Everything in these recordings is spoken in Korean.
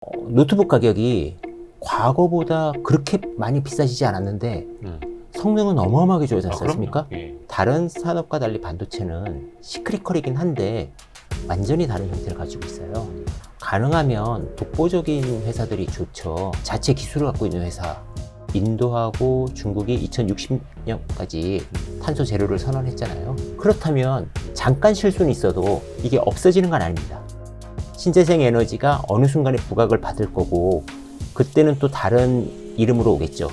노트북 가격이 과거보다 그렇게 많이 비싸지지 않았는데 성능은 어마어마하게 좋아지지 않습니까? 예. 다른 산업과 달리 반도체는 시크릿컬이긴 한데 완전히 다른 형태를 가지고 있어요. 가능하면 독보적인 회사들이 좋죠. 자체 기술을 갖고 있는 회사. 인도하고 중국이 2060년까지 탄소 제로를 선언했잖아요. 그렇다면 잠깐 실수는 있어도 이게 없어지는 건 아닙니다. 신재생 에너지가 어느 순간에 부각을 받을 거고 그때는 또 다른 이름으로 오겠죠.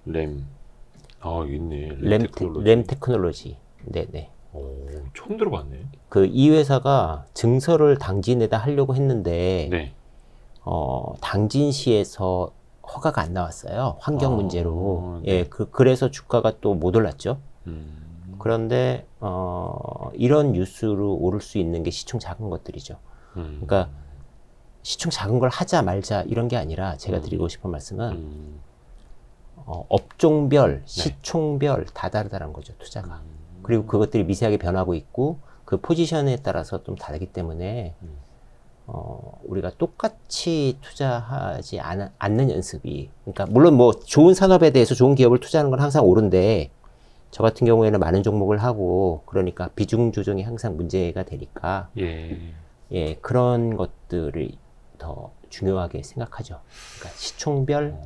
램. 아, 있네. 램 테크놀로지. 네네. 처음 들어봤네. 그 이 회사가 증설을 당진에다 하려고 했는데 네. 당진시에서 허가가 안 나왔어요. 환경 문제로. 네. 예, 그래서 주가가 또 못 올랐죠. 그런데 이런 뉴스로 오를 수 있는 게 시총 작은 것들이죠. 그러니까 시총 작은 걸 하자 말자 이런 게 아니라 제가 드리고 싶은 말씀은 업종별, 시총별 다 다르다는 거죠, 투자가. 그리고 그것들이 미세하게 변하고 있고 그 포지션에 따라서 좀 다르기 때문에 우리가 똑같이 투자하지 않는 연습이, 그러니까 물론 뭐 좋은 산업에 대해서 좋은 기업을 투자하는 건 항상 옳은데 저 같은 경우에는 많은 종목을 하고 그러니까 비중 조정이 항상 문제가 되니까 예, 그런 것들을 더 중요하게 생각하죠. 그러니까 시총별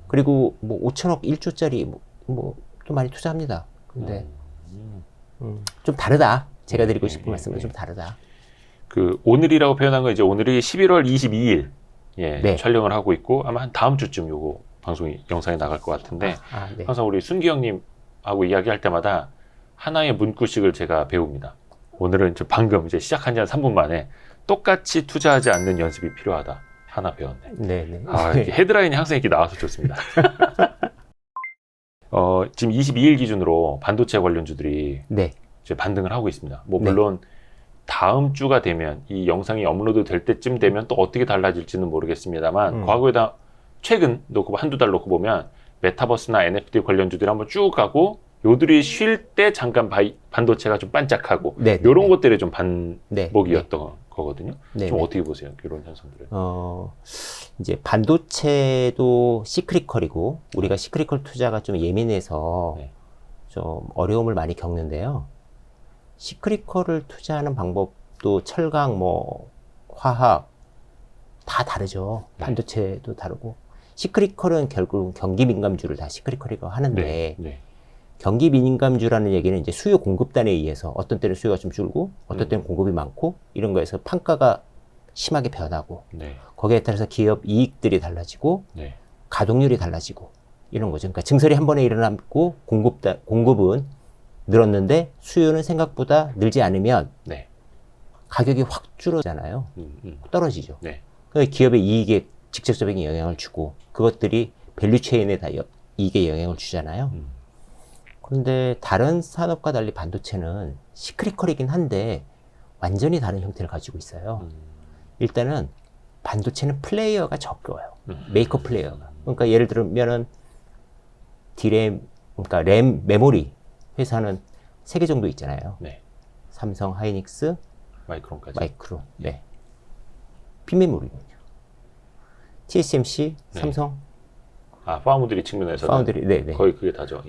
그리고 뭐 5천억 1조짜리 뭐 또 많이 투자합니다. 근데 좀 다르다. 제가 드리고 싶은 말씀은 좀 다르다. 그 오늘이라고 표현한 건 이제 오늘이 11월 22일 네. 촬영을 하고 있고 아마 한 다음 주쯤 요거 방송이 영상이 나갈 것 같은데 네. 항상 우리 순기 형님하고 이야기할 때마다 하나의 문구식을 제가 배웁니다. 오늘은 방금 이제 시작한 지 한 3분 만에 똑같이 투자하지 않는 연습이 필요하다. 하나 배웠네. 네네. 이렇게 헤드라인이 항상 이렇게 나와서 좋습니다. 지금 22일 기준으로 반도체 관련주들이 네. 이제 반등을 하고 있습니다. 뭐 물론 다음 주가 되면 이 영상이 업로드 될 때쯤 되면 또 어떻게 달라질지는 모르겠습니다만 과거에다 최근 놓고 한두 달 놓고 보면 메타버스나 NFT 관련주들이 한번 쭉 가고 요들이 쉴 때 잠깐 반도체가 좀 반짝하고 이런 것들이 좀 반복이었던 거거든요. 좀 어떻게 보세요? 이런 현상들을. 이제 반도체도 시크릿컬이고 우리가 시크릿컬 투자가 좀 예민해서 좀 어려움을 많이 겪는데요. 시크릿컬을 투자하는 방법도 철강, 뭐 화학 다 다르죠. 반도체도 다르고 시크릿컬은 결국 경기 민감주를 다 시크릿컬이라고 하는데 경기 민감주라는 얘기는 이제 수요 공급단에 의해서 어떤 때는 수요가 좀 줄고 어떤 때는 공급이 많고 이런 거에서 판가가 심하게 변하고 거기에 따라서 기업 이익들이 달라지고 가동률이 달라지고 이런 거죠. 그러니까 증설이 한 번에 일어나고 공급은 늘었는데 수요는 생각보다 늘지 않으면 가격이 확 줄어잖아요. 떨어지죠. 그래서 기업의 이익에 직접적인 영향을 주고 그것들이 밸류체인에 다 이익에 영향을 주잖아요. 그런데 다른 산업과 달리 반도체는 시크릿컬이긴 한데 완전히 다른 형태를 가지고 있어요. 일단은 반도체는 플레이어가 적어요. 메이커 플레이어가. 그러니까 예를 들면은 D램, 그러니까 램 메모리 회사는 3개 정도 있잖아요. 삼성, 하이닉스, 마이크론. 핀메모리군요. TSMC, 삼성. 파운드리 측면에서는 거의 그게 다죠.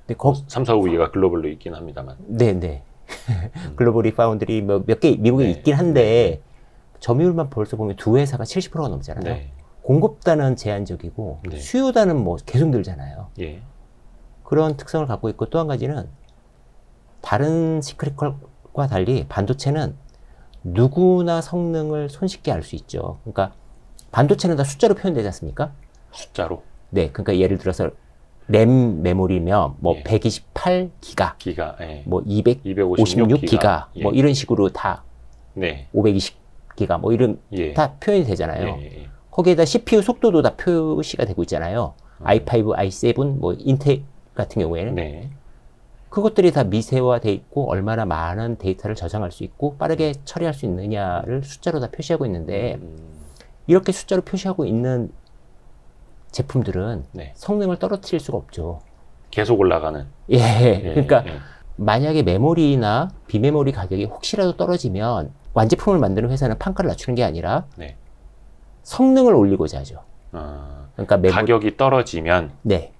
네, 3, 4, 5, 2가 글로벌로 있긴 합니다만. 글로벌이 파운드리 몇 개 미국에 있긴 한데 점유율만 벌써 보면 두 회사가 70%가 넘잖아요. 공급단은 제한적이고 수요단은 뭐 계속 늘잖아요. 그런 특성을 갖고 있고 또 한 가지는 다른 시크릿컬과 달리 반도체는 누구나 성능을 손쉽게 알 수 있죠. 그러니까 반도체는 다 숫자로 표현되지 않습니까? 숫자로? 그러니까 예를 들어서 램 메모리면 뭐 128기가, 뭐 256기가, 뭐 이런 식으로 다 520기가 뭐 이런 다 표현이 되잖아요. 거기에다 CPU 속도도 다 표시가 되고 있잖아요. i5, i7, 뭐 인텔 같은 경우에는 그것들이 다 미세화돼 있고 얼마나 많은 데이터를 저장할 수 있고 빠르게 처리할 수 있느냐를 숫자로 다 표시하고 있는데 이렇게 숫자로 표시하고 있는 제품들은 성능을 떨어뜨릴 수가 없죠. 계속 올라가는. 그러니까 만약에 메모리나 비메모리 가격이 혹시라도 떨어지면 완제품을 만드는 회사는 판가를 낮추는 게 아니라 네. 성능을 올리고자 하죠. 그러니까 가격이 떨어지면 네.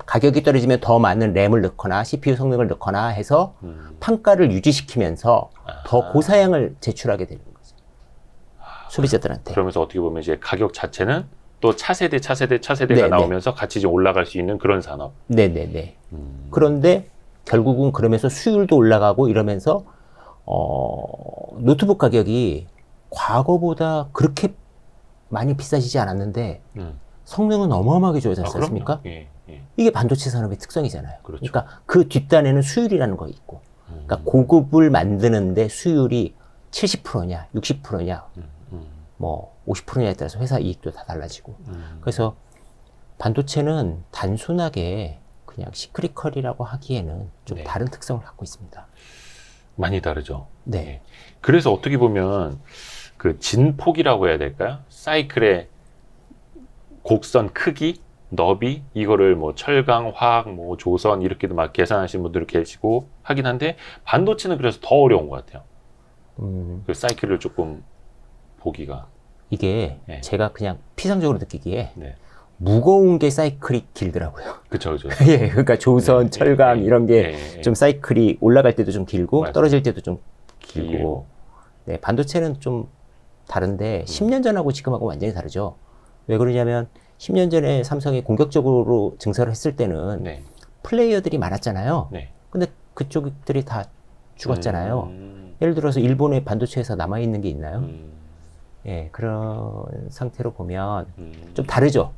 가격이 떨어지면 더 많은 램을 넣거나 CPU 성능을 넣거나 해서 판가를 유지시키면서 더 고사양을 제출하게 되는 거죠. 소비자들한테. 그러면서 어떻게 보면 이제 가격 자체는 또 차세대가 네, 나오면서 같이 좀 올라갈 수 있는 그런 산업. 네네네. 그런데 결국은 그러면서 수율도 올라가고 이러면서 노트북 가격이 과거보다 그렇게 많이 비싸지지 않았는데 성능은 어마어마하게 좋아졌지 않습니까? 예, 예. 이게 반도체 산업의 특성이잖아요. 그렇죠. 그러니까 그 뒷단에는 수율이라는 거 있고, 그러니까 고급을 만드는데 수율이 70%냐, 60%냐, 뭐 50%냐에 따라서 회사 이익도 다 달라지고. 그래서 반도체는 단순하게 그냥 시크릿컬이라고 하기에는 좀 네. 다른 특성을 갖고 있습니다. 많이 다르죠. 네. 예. 그래서 어떻게 보면 그 진폭이라고 해야 될까요? 사이클의 곡선 크기, 너비 이거를 뭐 철강, 화학, 뭐 조선 이렇게도 막 계산하시는 분들이 계시고 하긴 한데 반도체는 그래서 더 어려운 것 같아요. 그 사이클을 조금 보기가. 이게 네. 제가 그냥 피상적으로 느끼기에 네. 무거운 게 사이클이 길더라고요. 그쵸. 예, 그러니까 조선, 네, 철강 네, 이런 게 네, 좀 사이클이 올라갈 때도 좀 길고 맞아요. 떨어질 때도 좀 길고. 길고. 네, 반도체는 좀 다른데 10년 전하고 지금하고 완전히 다르죠. 왜 그러냐면 10년 전에 삼성이 공격적으로 증설을 했을 때는 네. 플레이어들이 많았잖아요. 네. 근데 그쪽들이 다 죽었잖아요. 예를 들어서 일본의 반도체 회사 남아있는 게 있나요? 예, 그런 상태로 보면 좀 다르죠.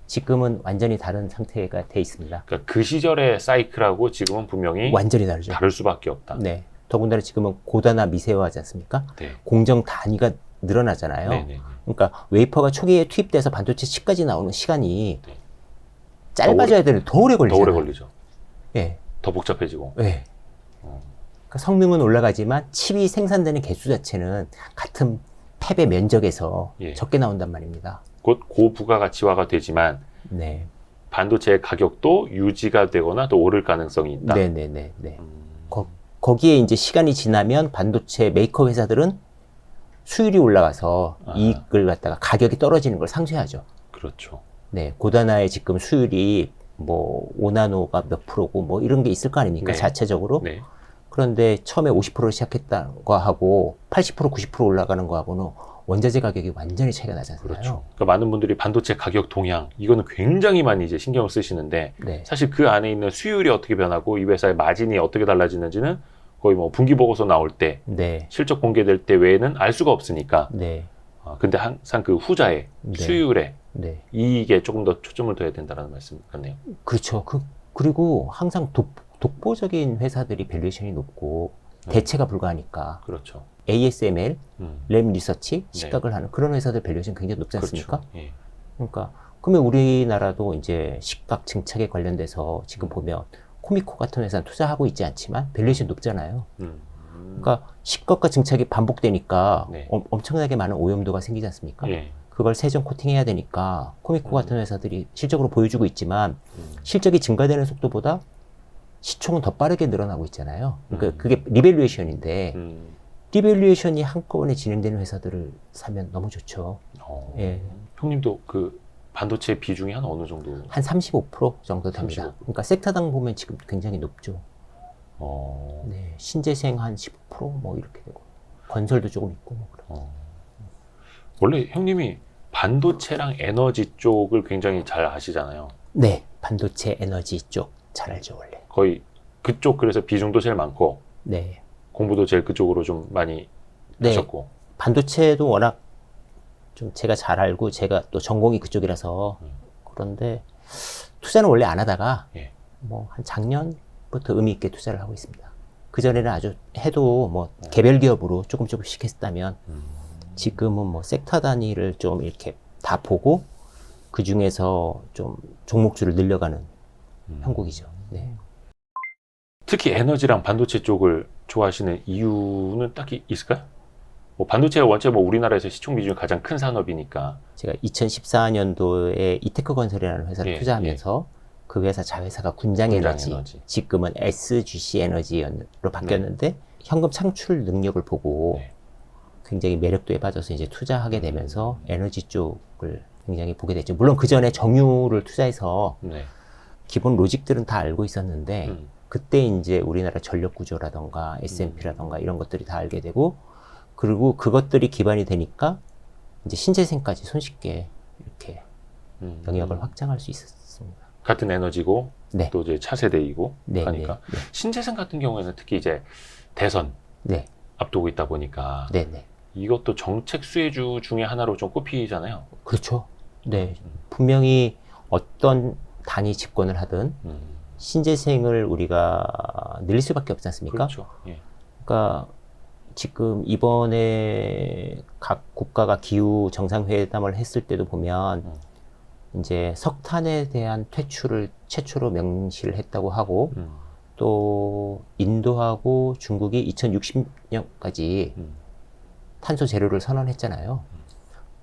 지금은 완전히 다른 상태가 돼 있습니다. 그러니까 그 시절의 사이클하고 지금은 분명히 완전히 다르죠. 다를 수밖에 없다. 네. 더군다나 지금은 고단화 미세화하지 않습니까? 네. 공정 단위가 늘어나잖아요. 네네. 그러니까 웨이퍼가 초기에 투입돼서 반도체 칩까지 나오는 시간이 네. 짧아져야 되는데 더 오래 더 걸리잖아요. 오래 걸리죠. 예. 더 복잡해지고. 예. 그러니까 성능은 올라가지만 칩이 생산되는 개수 자체는 같은 팹의 면적에서 예. 적게 나온단 말입니다. 곧 고부가가치화가 되지만 네. 반도체의 가격도 유지가 되거나 또 오를 가능성이 있다. 네네네. 네. 거기에 이제 시간이 지나면 반도체 메이커 회사들은 수율이 올라가서 이익을 갖다가 가격이 떨어지는 걸 상쇄하죠. 그렇죠. 네. 고단화의 지금 수율이 뭐 5나노가 몇 프로고 뭐 이런 게 있을 거 아닙니까? 네. 자체적으로. 네. 그런데 처음에 50%를 시작했다는 거하고 80% 90% 올라가는 거하고는 원자재 가격이 완전히 차이가 나잖아요. 그렇죠. 그러니까 많은 분들이 반도체 가격 동향 이거는 굉장히 많이 이제 신경을 쓰시는데 네. 사실 그 안에 있는 수율이 어떻게 변하고 이 회사의 마진이 어떻게 달라지는지는 거의 뭐 분기 보고서 나올 때 네. 실적 공개될 때 외에는 알 수가 없으니까. 네. 근데 항상 그 후자의 네. 수율에 네. 이익에 조금 더 초점을 둬야 된다는 말씀 같네요. 그렇죠. 그리고 항상 독보적인 회사들이 밸류에이션이 높고 대체가 불가하니까 그렇죠. ASML, 램 리서치, 네. 시각을 하는 그런 회사들 밸류에이션 굉장히 높지 않습니까? 그렇죠. 예. 그러니까 그러면 우리나라도 이제 시각 증착에 관련돼서 지금 보면 코미코 같은 회사는 투자하고 있지 않지만 밸류에이션 높잖아요. 그러니까 시각과 증착이 반복되니까 네. 엄청나게 많은 오염도가 생기지 않습니까? 예. 그걸 세정 코팅해야 되니까 코미코 같은 회사들이 실적으로 보여주고 있지만 실적이 증가되는 속도보다 시총은 더 빠르게 늘어나고 있잖아요. 그러니까 그게 리밸류에이션인데 리밸류에이션이 한꺼번에 진행되는 회사들을 사면 너무 좋죠. 예. 형님도 그 반도체 비중이 한 어느 정도? 한 35% 정도 됩니다. 35%. 그러니까 섹터당 보면 지금 굉장히 높죠. 어. 네, 신재생 한 15%뭐 이렇게 되고 건설도 조금 있고 뭐 그런. 원래 형님이 반도체랑 에너지 쪽을 굉장히 잘 아시잖아요. 네, 반도체 에너지 쪽 잘 알죠 원래. 거의 그쪽 그래서 비중도 제일 많고 네, 공부도 제일 그쪽으로 좀 많이 네. 하셨고. 반도체도 워낙 좀 제가 잘 알고 제가 또 전공이 그쪽이라서 그런데 투자는 원래 안 하다가 예. 뭐 한 작년부터 의미 있게 투자를 하고 있습니다. 그 전에는 아주 해도 뭐 개별 기업으로 조금씩 했다면 지금은 뭐 섹터 단위를 좀 이렇게 다 보고 그 중에서 좀 종목주를 늘려가는 형국이죠. 네. 특히 에너지랑 반도체 쪽을 좋아하시는 이유는 딱히 있을까요? 뭐 반도체가 원체 뭐 우리나라에서 시총 비중이 가장 큰 산업이니까. 제가 2014년도에 이테크 건설이라는 회사를 예, 투자하면서 그 회사 자회사가 군장에너지, 에너지. 지금은 SGC 에너지로 바뀌었는데 현금 창출 능력을 보고 네. 굉장히 매력도에 빠져서 이제 투자하게 되면서 에너지 쪽을 굉장히 보게 됐죠. 물론 그 전에 정유를 투자해서 네. 기본 로직들은 다 알고 있었는데 그때 이제 우리나라 전력 구조라던가 S&P라던가 이런 것들이 다 알게 되고 그리고 그것들이 기반이 되니까 이제 신재생까지 손쉽게 이렇게 영역을 확장할 수 있었습니다. 같은 에너지고 네. 또 이제 차세대이고 네, 하니까 네, 신재생 같은 경우에는 특히 이제 대선 네, 앞두고 있다 보니까 네, 네. 이것도 정책 수혜주 중에 하나로 좀 꼽히잖아요. 그렇죠. 네. 분명히 어떤 당이 집권을 하든 신재생을 우리가 늘릴 수밖에 없지 않습니까? 그렇죠. 예. 그러니까 지금 이번에 각 국가가 기후 정상회담을 했을 때도 보면 이제 석탄에 대한 퇴출을 최초로 명시를 했다고 하고 또 인도하고 중국이 2060년까지 탄소 제로를 선언했잖아요.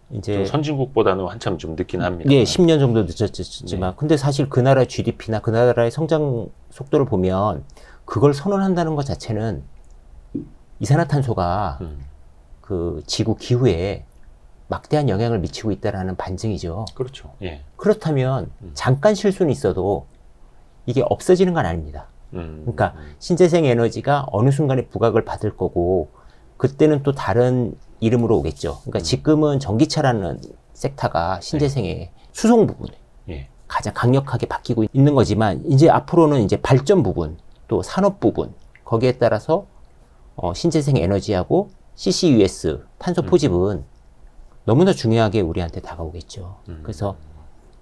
좀 이제 선진국보다는 한참 좀 늦긴 합니다. 예, 10년 정도 늦었지만 근데 사실 그 나라 GDP나 그 나라의 성장 속도를 보면 그걸 선언한다는 것 자체는 이산화탄소가 그 지구 기후에 막대한 영향을 미치고 있다라는 반증이죠. 그렇죠. 예. 그렇다면 잠깐 실수는 있어도 이게 없어지는 건 아닙니다. 그러니까 신재생 에너지가 어느 순간에 부각을 받을 거고 그때는 또 다른 이름으로 오겠죠. 그러니까 지금은 전기차라는 섹터가 신재생의 수송 부분에 예. 가장 강력하게 바뀌고 있는 거지만 이제 앞으로는 이제 발전 부분 또 산업 부분 거기에 따라서 신재생 에너지하고 CCUS 탄소 포집은 너무나 중요하게 우리한테 다가오겠죠. 그래서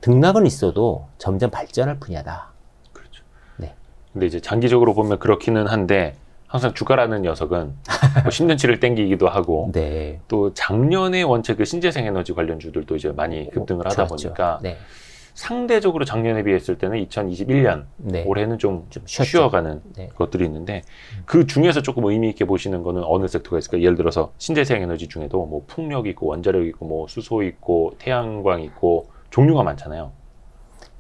등락은 있어도 점점 발전할 분야다. 그렇죠. 네. 근데 이제 장기적으로 보면 그렇기는 한데 항상 주가라는 녀석은 뭐 10년치를 땡기기도 하고 네. 또 작년에 원체 그 신재생 에너지 관련주들도 이제 많이 급등을 하다 좋았죠. 보니까 네. 상대적으로 작년에 비했을 때는 2021년 네. 올해는 좀 쉬었죠. 쉬어가는 네. 것들이 있는데 그 중에서 조금 의미 있게 보시는 거는 어느 섹터가 있을까? 예를 들어서 신재생 에너지 중에도 뭐 풍력 있고 원자력 있고 뭐 수소 있고 태양광 있고 종류가 많잖아요.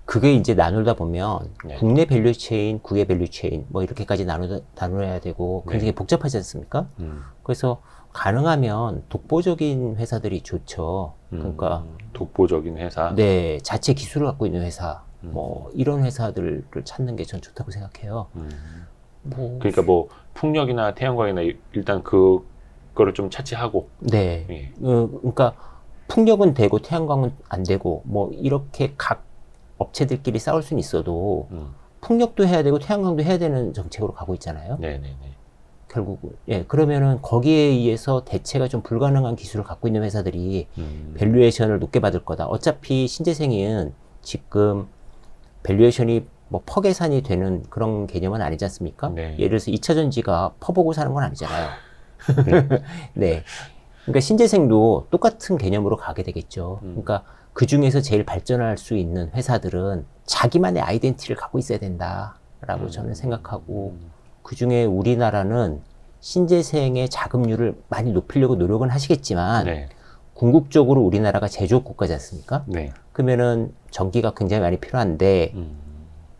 그게 이제 나누다 보면 네. 국내 밸류체인, 국외 밸류체인 뭐 이렇게까지 나눠야 되고 굉장히 복잡하지 않습니까? 그래서 가능하면 독보적인 회사들이 좋죠. 그러니까 독보적인 회사. 네, 자체 기술을 갖고 있는 회사 뭐 이런 회사들을 찾는 게 전 좋다고 생각해요. 뭐 그러니까 뭐 풍력이나 태양광이나 일단 그거를 좀 차치하고. 네. 예. 그러니까 풍력은 되고 태양광은 안 되고 뭐 이렇게 각 업체들끼리 싸울 수는 있어도 풍력도 해야 되고 태양광도 해야 되는 정책으로 가고 있잖아요. 네네네. 결국은 예 그러면은 거기에 의해서 대체가 좀 불가능한 기술을 갖고 있는 회사들이 밸류에이션을 높게 받을 거다. 어차피 신재생은 지금 밸류에이션이 뭐 퍼 계산이 되는 그런 개념은 아니지 않습니까? 네. 예를 들어서 2차 전지가 퍼 보고 사는 건 아니잖아요. 네. 그러니까 신재생도 똑같은 개념으로 가게 되겠죠. 그러니까 그 중에서 제일 발전할 수 있는 회사들은 자기만의 아이덴티티를 갖고 있어야 된다라고 저는 생각하고 그 중에 우리나라는 신재생의 자금률을 많이 높이려고 노력은 하시겠지만 네. 궁극적으로 우리나라가 제조업 국가지 않습니까? 네. 그러면은 전기가 굉장히 많이 필요한데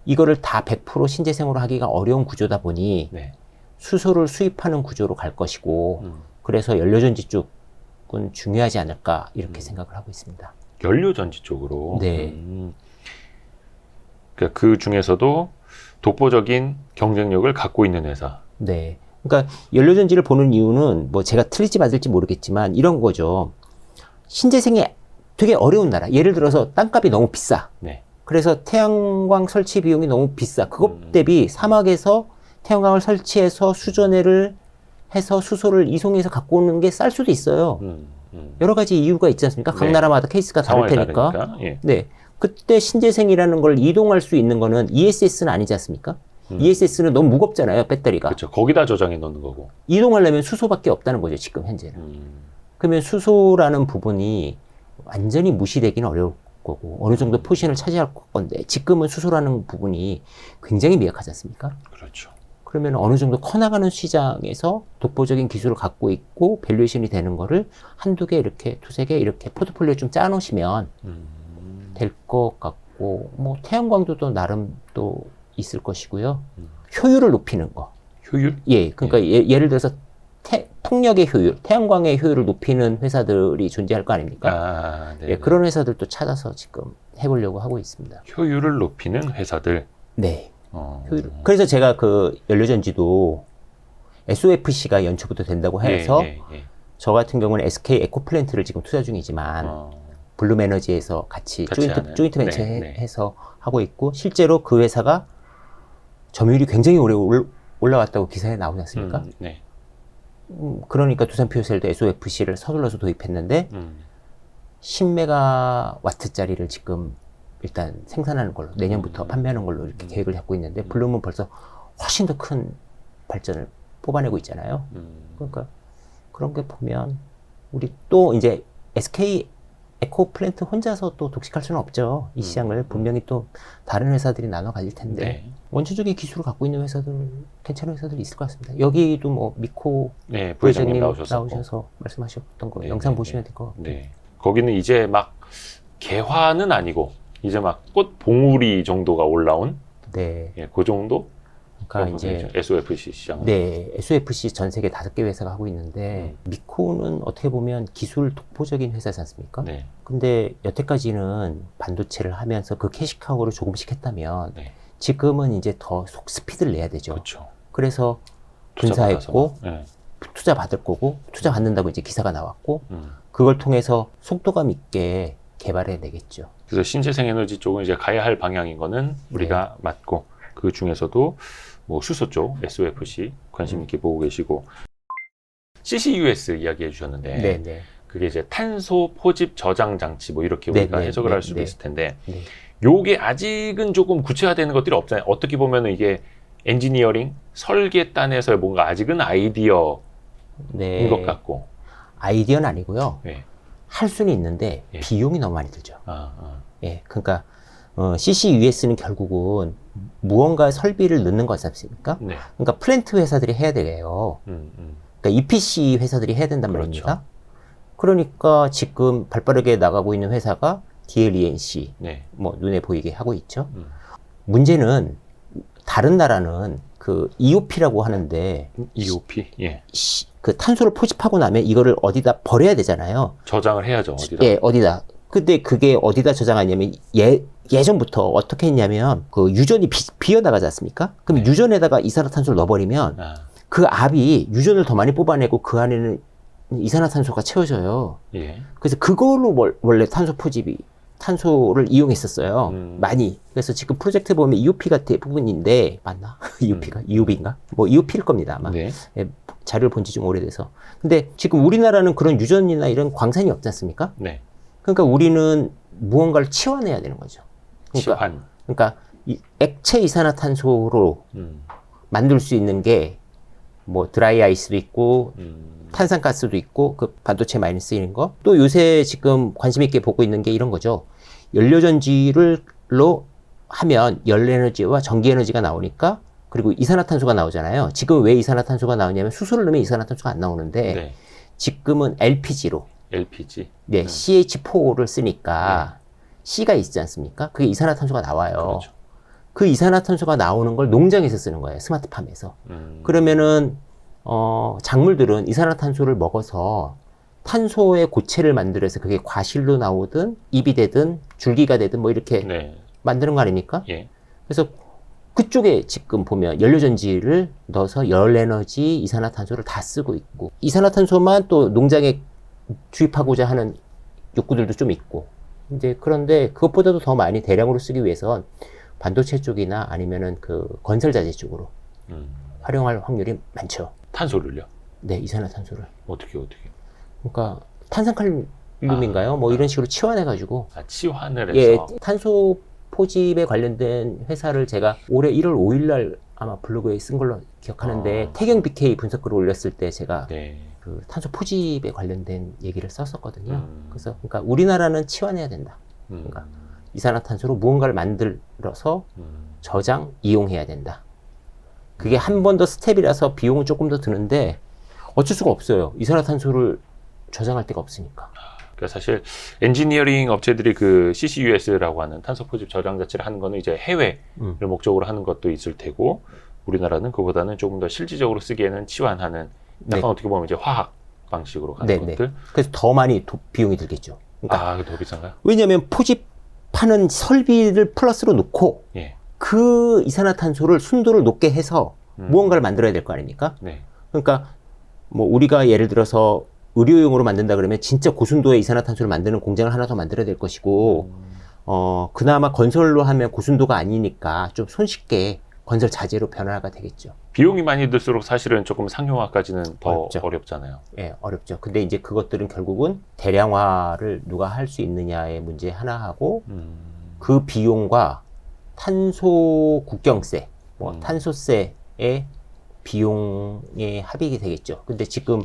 이거를 다 100% 신재생으로 하기가 어려운 구조다 보니 네. 수소를 수입하는 구조로 갈 것이고 그래서 연료전지 쪽은 중요하지 않을까 이렇게 생각을 하고 있습니다. 연료전지 쪽으로. 네. 그러니까 그 중에서도 독보적인 경쟁력을 갖고 있는 회사. 네. 그러니까 연료전지를 보는 이유는 뭐 제가 틀릴지 맞을지 모르겠지만 이런 거죠. 신재생이 되게 어려운 나라. 예를 들어서 땅값이 너무 비싸. 네. 그래서 태양광 설치 비용이 너무 비싸. 그것 대비 사막에서 태양광을 설치해서 수전해를 해서 수소를 이송해서 갖고 오는 게 쌀 수도 있어요. 여러 가지 이유가 있지 않습니까? 각 네. 나라마다 케이스가 다를 테니까. 다르니까. 예. 네. 그때 신재생이라는 걸 이동할 수 있는 거는 ESS는 아니지 않습니까? ESS는 너무 무겁잖아요, 배터리가. 그렇죠. 거기다 저장해 놓는 거고. 이동하려면 수소밖에 없다는 거죠, 지금 현재는. 그러면 수소라는 부분이 완전히 무시되기는 어려울 거고, 어느 정도 포지션을 차지할 건데, 지금은 수소라는 부분이 굉장히 미약하지 않습니까? 그렇죠. 그러면 어느 정도 커나가는 시장에서 독보적인 기술을 갖고 있고, 밸류에이션이 되는 거를 한두 개 이렇게, 두세 개 이렇게 포트폴리오 좀 짜놓으시면 될 것 같고, 있고, 뭐 태양광도 나름 또 있을 것이고요. 효율을 높이는 거. 효율? 예, 그러니까 예를 들어서 풍력의 효율, 태양광의 효율을 높이는 회사들이 존재할 거 아닙니까? 아, 네. 예, 그런 회사들도 찾아서 지금 해보려고 하고 있습니다. 효율을 높이는 회사들. 네. 효율. 그래서 제가 그 연료전지도 SOFC가 연초부터 된다고 해서 저 같은 경우는 SK 에코플랜트를 지금 투자 중이지만 블룸에너지에서 같이 조인트 벤처 해서 하고 있고, 실제로 그 회사가 점유율이 굉장히 오래 올라왔다고 기사에 나오지 않습니까? 네. 그러니까 두산퓨어셀도 SOFC를 서둘러서 도입했는데 10메가와트짜리를 지금 일단 생산하는 걸로, 내년부터 판매하는 걸로 이렇게 계획을 잡고 있는데, 블룸은 벌써 훨씬 더 큰 발전을 뽑아내고 있잖아요. 그러니까 그런 게 보면 우리 또 이제 SK 에코플랜트 혼자서 또 독식할 수는 없죠. 이 시장을 분명히 또 다른 회사들이 나눠 가질 텐데 원초적인 기술을 갖고 있는 회사들, 괜찮은 회사들이 있을 것 같습니다. 여기도 뭐 미코 부회장님 나오셔서 말씀하셨던 거 영상 보시면 될 것 같고. 네. 거기는 이제 막 개화는 아니고 이제 막 꽃 봉우리 정도가 올라온 그 정도. 그러니까 이제 SOFC 시장. 네, SOFC 전 세계 5개 회사가 하고 있는데 미코는 어떻게 보면 기술 독보적인 회사지 않습니까? 근데 여태까지는 반도체를 하면서 그 캐시카우를 조금씩 했다면 지금은 이제 더 속스피드를 내야 되죠. 그렇죠. 그래서 분사했고 투자 받을 거고, 투자 받는다고 이제 기사가 나왔고, 그걸 통해서 속도감 있게 개발해 내겠죠. 그래서 신재생 에너지 쪽은 이제 가야 할 방향인 거는 우리가 맞고, 그 중에서도 뭐 수소 쪽 SOFC 관심 있게 보고 계시고, CCUS 이야기해 주셨는데 그게 이제 탄소 포집 저장 장치 뭐 이렇게 우리가 해석을 할 수도 있을 텐데 요게 아직은 조금 구체화되는 것들이 없잖아요. 어떻게 보면은 이게 엔지니어링 설계단에서의 뭔가 아직은 아이디어인 것 같고. 아이디어는 아니고요. 할 수는 있는데 비용이 너무 많이 들죠. 예, 그러니까 CCUS는 결국은 무언가 설비를 넣는 거지 않습니까? 그러니까 플랜트 회사들이 해야 돼요. 그러니까 EPC 회사들이 해야 된단 말입니다. 그러니까 지금 발빠르게 나가고 있는 회사가 DLENC, 뭐 눈에 보이게 하고 있죠. 문제는 다른 나라는 그 EOP라고 하는데 EOP? 그 탄소를 포집하고 나면 이거를 어디다 버려야 되잖아요. 저장을 해야죠. 어디다? 예, 어디다. 근데 그게 어디다 저장하냐면 예전부터 어떻게 했냐면 그 유전이 비어나가지 않습니까? 그럼 유전에다가 이산화탄소를 넣어버리면 그 압이 유전을 더 많이 뽑아내고 그 안에는 이산화탄소가 채워져요. 그래서 그걸로 원래 탄소를 이용했었어요. 많이. 그래서 지금 프로젝트 보면 EOP가 대부분인데, 맞나? EOP인가? 뭐 EOP일 겁니다, 아마. 예, 자료를 본 지 좀 오래돼서. 근데 지금 우리나라는 그런 유전이나 이런 광산이 없지 않습니까? 그러니까 우리는 무언가를 치환해야 되는 거죠. 그러니까 이 액체 이산화탄소로 만들 수 있는 게 뭐 드라이 아이스도 있고 탄산가스도 있고, 그 반도체 많이 쓰이는 거. 또 요새 지금 관심 있게 보고 있는 게 이런 거죠. 연료전지로 하면 열에너지와 전기에너지가 나오니까, 그리고 이산화탄소가 나오잖아요. 지금 왜 이산화탄소가 나오냐면 수소를 넣으면 이산화탄소가 안 나오는데 지금은 LPG로 CH4를 쓰니까 C가 있지 않습니까? 그게 이산화탄소가 나와요. 그 이산화탄소가 나오는 걸 농장에서 쓰는 거예요. 스마트팜에서. 그러면은 작물들은 이산화탄소를 먹어서 탄소의 고체를 만들어서 그게 과실로 나오든 잎이 되든 줄기가 되든 뭐 이렇게 만드는 거 아닙니까? 그래서 그쪽에 지금 보면 연료전지를 넣어서 열에너지, 이산화탄소를 다 쓰고 있고, 이산화탄소만 또 농장에 주입하고자 하는 욕구들도 좀 있고, 이제 그런데 그것보다도 더 많이 대량으로 쓰기 위해선 반도체 쪽이나 아니면은 그 건설자재 쪽으로 활용할 확률이 많죠. 탄소를요? 네, 이산화탄소를. 어떻게? 그러니까 탄산칼륨인가요? 뭐 이런 식으로 치환해가지고. 치환을 해서. 탄소 포집에 관련된 회사를 제가 올해 1월 5일날 아마 블로그에 쓴 걸로 기억하는데 태경 BK 분석글을 올렸을 때 제가 그 탄소 포집에 관련된 얘기를 썼었거든요. 그래서 그러니까 우리나라는 치환해야 된다. 그러니까 이산화탄소로 무언가를 만들어서 저장, 이용해야 된다. 그게 한 번 더 스텝이라서 비용은 조금 더 드는데 어쩔 수가 없어요. 이산화탄소를 저장할 데가 없으니까. 그러니까 사실 엔지니어링 업체들이 그 CCUS라고 하는 탄소 포집 저장 자체를 하는 거는 이제 해외를 목적으로 하는 것도 있을 테고 우리나라는 그보다는 조금 더 실질적으로 쓰기에는 치환하는 약간 네. 어떻게 보면 이제 화학 방식으로 가는 네네. 것들. 그래서 더 많이 비용이 들겠죠. 그러니까 아, 더 비싼가요? 왜냐하면 포집하는 설비를 플러스로 놓고 예. 그 이산화탄소를 순도를 높게 해서 무언가를 만들어야 될 거 아닙니까? 네. 그러니까 뭐 우리가 예를 들어서 의료용으로 만든다 그러면 진짜 고순도의 이산화탄소를 만드는 공장을 하나 더 만들어야 될 것이고 그나마 건설로 하면 고순도가 아니니까 좀 손쉽게 건설 자재로 변화가 되겠죠. 비용이 많이 들수록 사실은 조금 상용화까지는 더 어렵죠. 어렵잖아요. 예, 어렵죠. 근데 이제 그것들은 결국은 대량화를 누가 할 수 있느냐의 문제 하나 하고 그 비용과 탄소 국경세, 뭐 탄소세의 비용의 합익이 되겠죠. 근데 지금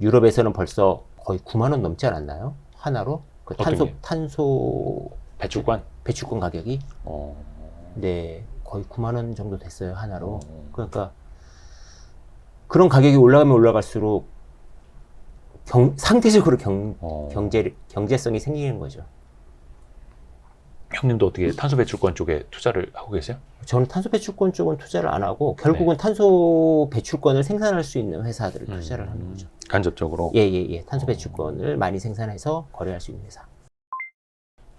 유럽에서는 벌써 거의 9만 원 넘지 않았나요? 하나로? 그 어떤 게? 탄소 배출권? 가격이? 어. 네, 거의 9만 원 정도 됐어요, 하나로. 그러니까 그런 가격이 올라가면 올라갈수록 상대적으로 경제성이 생기는 거죠. 형님도 어떻게 탄소 배출권 쪽에 투자를 하고 계세요? 저는 탄소 배출권 쪽은 투자를 안 하고 결국은 탄소 배출권을 생산할 수 있는 회사들을 투자를 하는 거죠. 간접적으로. 예. 탄소 배출권을 많이 생산해서 거래할 수 있는 회사.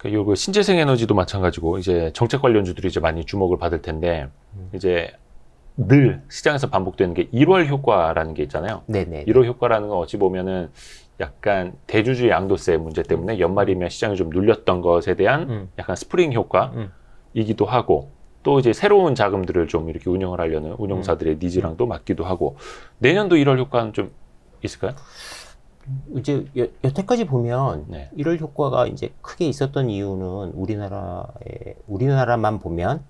요거 신재생 에너지도 마찬가지고 이제 정책 관련주들이 이제 많이 주목을 받을 텐데 이제 늘 시장에서 반복되는 게 1월 효과라는 게 있잖아요. 네네. 1월 효과라는 건 어찌 보면은 약간 대주주 양도세 문제 때문에 연말이면 시장이 좀 눌렸던 것에 대한 약간 스프링 효과이기도 하고 또 이제 새로운 자금들을 좀 이렇게 운영을 하려는 운용사들의 니즈랑도 맞기도 하고 내년도 1월 효과는 좀 있을까요? 이제 여태까지 보면 네. 1월 효과가 이제 크게 있었던 이유는 우리나라만 보면